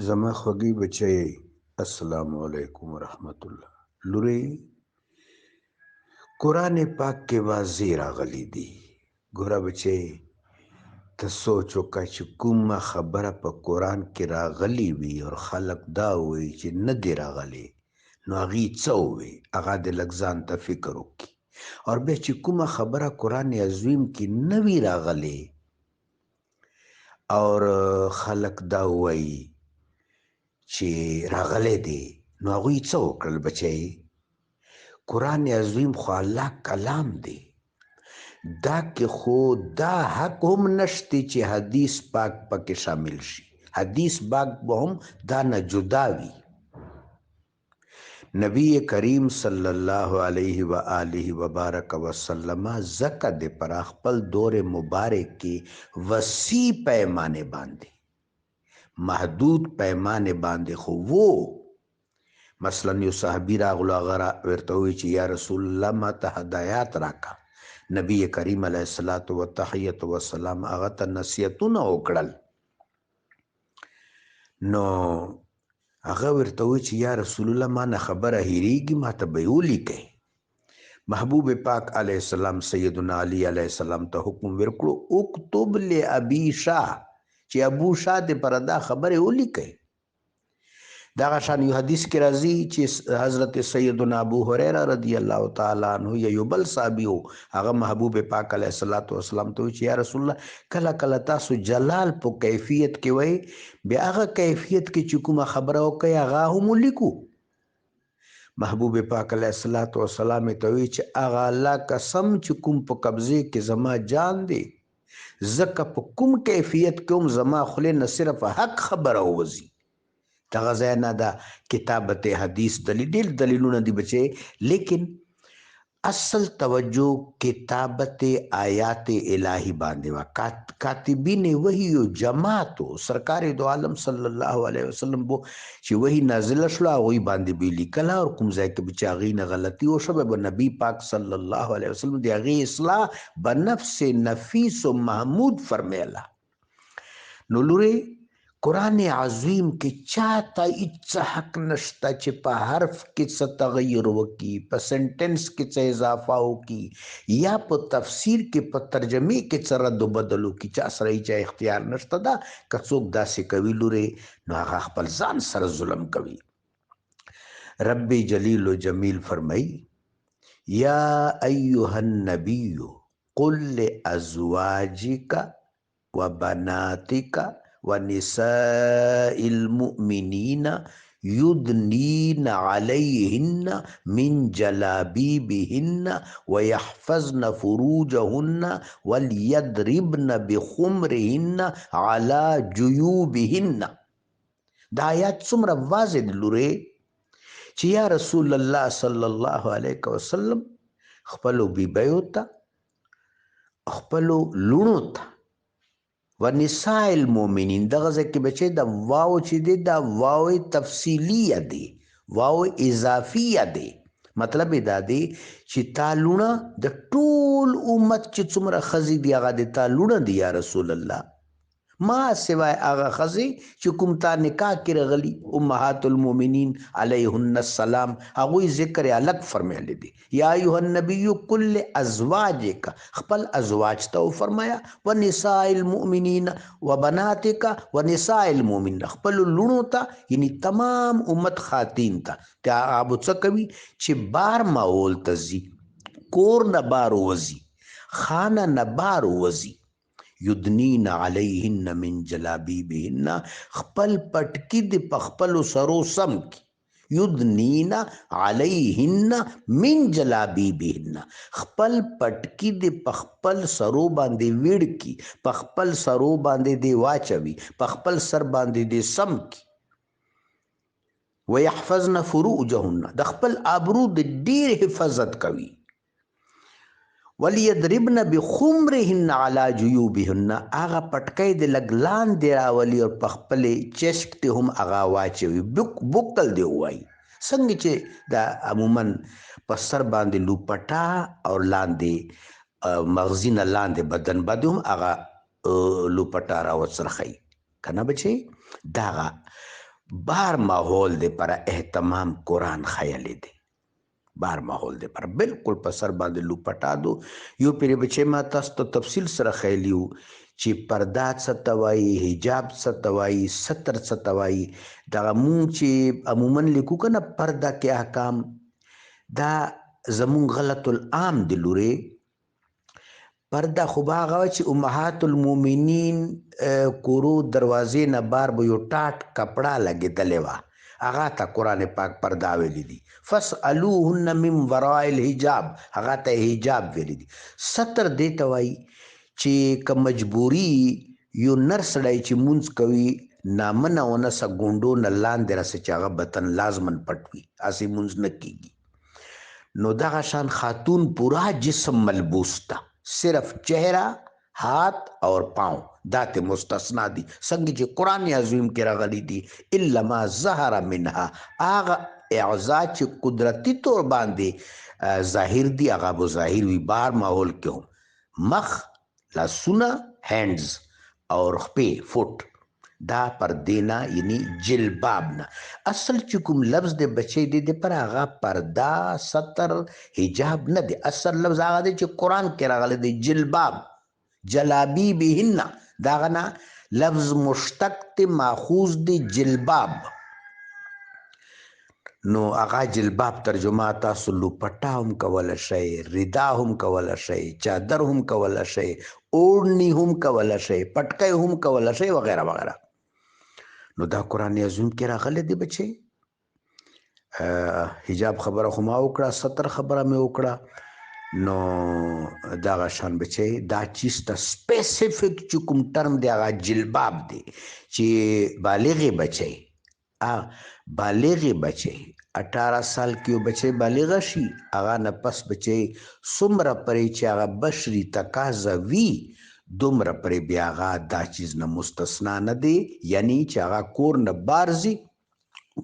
زما خوږی بچی السلام علیکم ورحمت الله. لوري قرآن پاک کې واضح راغلی دی. ګوره بچی ته سوچ وکړه چې کومه خبره په قرآن کې راغلی وي او خلک دا وایي چې نه دی راغلی، نو هغې څه ووایي؟ هغه دې لږ ځان ته فکر وکړي. او بیا چې کومه خبره قرآن عظیم کې نه وي راغلی او خلک دا وایي چې راغلی دی، نو هغوی څه وکړل بچی؟ قرآن عظیم خو الله کلام دی، دا کې خو دا حق هم نشته چې حدیث پاک پکې شامل شي. حدیث پاک به هم دا نه جدا وي. نبی کریم صلی الله علیه و آله و بارک وسلم زکه د پر خپل دور مبارک کې وسیع پیمانه باندې، محدود پیمانه باندې خو وو. مثلا یو صحابي راغلو، هغه ورته وویل چې یا رسول الله ما ته هدایات راکا. نبی کریم علیه الصلاۃ والتحیۃ والسلام هغه ته نصیحتونه وکړل. نو هغه ورته وویل چې یا رسول الله ما نه خبره هیریږي، ما ته به یې ولیکئ. محبوب پاک علیه السلام سیدنا علی علیه السلام ته حکم ورکړو اکتب لابی شاه، چې ابو شاه دې پر دا خبرې ولیکئ. دغه شان یو حدیث کې راځي چې حضرت سیدنا ابو هریره رضی الله تعالی عنہ یو بل صحابي و، هغه محبوب پاک علیه الصلاۃ والسلام ته چې یا رسول الله کله کله تاسو جلال په کیفیت کې وای، بیا هغه کیفیت کې چې کومه خبره وکړئ هغه هم ولیکو. محبوب پاک علیه الصلاۃ والسلام ته وی چې هغه الله قسم چې کوم په قبضه کې زما جان دی، زکه په کوم کیفیت کې هم زما خله نه صرف حق خبره وځي. دغه ځای نه دا کتابت حدیث ډېر دلیلونه دي بچي، لیکن اصل توجه کتابت آیات الهی باندې وا. کاتبین وحی او جماعت سرکار دو عالم صلی الله علیه وسلم بو چې وحی نازل شو هغه باندې به لیکلا، او کوم ځای کې بچاغي نه غلطي او شبه نبی پاک صلی الله علیه وسلم دی هغه اصلاح بنفس نفیس و محمود فرمایلا. نو لوري قرآن عظیم کې چاته هیڅ حق نشته چې په حرف کې څه تغیر وکړي، په سنټنس کې څه اضافه وکړي، یا په تفسیر کې په ترجمه کې څه رد و بدل وکړي. چا سره هیڅ اختیار نشته. دا که څوک داسې کوي لورې، نو هغه خپل ځان سره ظلم کوي. رب جلیل و جمیل فرمایي یا ایها النبی قل لازواجک وبناتک ونساء المؤمنین یدنین علیہن من جلابیبہن ویحفظن فروجہن ولیضربن بخمرہن علی جیوبہن. دا آیات څومره واضح دي لورې چې یا رسول الله صلی الله علیه وسلم خپلو بیبیو ته، خپلو لوڼو ته، ونساء المؤمنین، دغه ځای کې بچی د واو چې دی دا واو تفصیلیه دی، واو اضافیه دی. مطلب دا دی چې تا لوڼه د ټول امت چې څومره ښځې دي هغه د تا لوڼه دي یا رسول الله، ما سوای هغه ښځې چې کوم تا نکاح کې راغلي امهات المؤمنین علیهن السلام، هغوی ذکر الګ فرمایلی دی. یا ایها النبی کل ازواجک، خپل ازواج ته فرمایا، و نساء المؤمنین و بناتک و نساء المؤمنین، خپل لونو ته یعنی تمام امت خواتین ته. دا ابو څه کوي چې بار ماول تزي، کور نه بار وزي، خانه نه بار وزي. یدنین علیہن من جلابیبہن، خپل پټکی د پخپلو سرو سم کی. یدنین علیہن من جلابیبہن، خپل پټکی د پخپل سرو باندې ویړ کی، پخپل سرو باندې دی واچوي، پخپل سر باندې دی سم کی. ويحفظن فروجهن، د خپل آبرو د ډیر حفاظت کوي. ولیضربن بخمرهن علی جیوبهن، هغه پټکی د لږ لاندې راولي او په خپلې چشک ته هم هغه واچوي. بوکل دی ووایي، څنګه چې دا عموما په سر باندې لوپټا او لاندې مغزي نه لاندې بدن باندې هم هغه لوپټا راوڅرخوي که نه بچی. دغه بار ماحول دے پر اهتمام قرآن خیالی دے بار ماحول دے پر بالکل په سر باندې لوپټا دو یو پیری بچے ما تاسو ته تفصیل سره خیلیو چې پردا څه ته وایي حجاب څه ته وایي ستر څه ته وایي دغه مونږ چې عموما لیکو که نه پرده کې احکام دا زمونږ غلط العام دی لورې پرده خو به هغه چې امهات المؤمنین کورو دروازې نه بار به یو ټاټ کپړه لګېدلې وه هغه ته قرآن پاک پردا ویلی دي فاسألوهن من وراء الحجاب هغه ته حجاب ویلی دي ستر دې ته وایي چې که مجبوري یو نر سړی چې مونځ کوي نامنه ونسه ګونډو نه لاندې راسه چې هغه بطن لازمن پټ وي هسې مونځ نه کیږي نو دغه شان خاتون پورا جسم ملبوس تا صرف چہرہ ہاتھ اور پاؤں دات مستثنا دی څنګه چې قرآن عظیم کې راغلی دي الا ما ظهر منها هغه اعضاء چې قدرتی طور باندې ظاهر دي هغه به ظاهر وي بار ماحول کې هم مخ لاسونه هینډز اور خپې فوټ دا پردینا یعنی جلباب نه اصل چې کوم لفظ د بچی دی د پر هغه پردا ستر حجاب نه دی اصل لفظ هغه دی چې قرآن کې راغلی دی جلباب جلابی بهن داغه نه لفظ مشتق تی ماخوذ دی جلباب نو هغه جلباب ترجمه تاسو لوپټا هم کولی شئ ردا هم کولی شئ چادر هم کولی شئ اوړنی هم کولی شئ پټکی هم کولی شئ وغیره وغیره نو دا قرآن عظیم کې راغلی دی بچی حجاب خبره خو ما وکړه ستر خبره مې وکړه نو دغه شان بچی دا چیز ته سپیسیفیک چې کوم ټرم دی هغه جلباب دی چې بالغې بچی بالغې بچی 18 سال کې یو بچی بالغ شي هغه نه پس بچی څومره پرې چې هغه بشري تقاضا وي دومره پرې بیا هغه دا چیز نه مستثنا نه دی یعنی چې هغه کور نه بارځي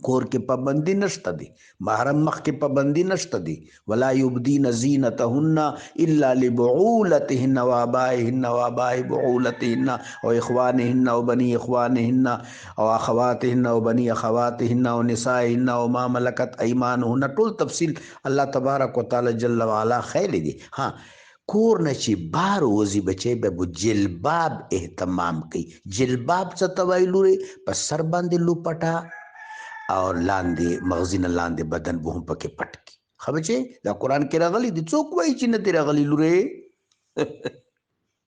کور کې پابندي نشته دی محرم مخ کې پابندي نشته دی ولا یبدین زینتهن الا لبعولتهن وآبائهن وآباء بعولتهن او اخوانهن او بني اخوانهن او اخواتهن او بني اخواتهن او نسائهن او ما ملکت ایمانهن ټول تفصیل الله تبارک وتعالی جل وعلا خیلی دی ها کور نه چې بار وځي بچی به جلباب اهتمام کوي جلباب څه ته وایي لورې په سر باندې لوپټه اور لاندې مغزینه لاندې بدن به هم پکې پټ کی خو بچی دا قرآن کې راغلی دی څوک وایي چې نه دی راغلی لورې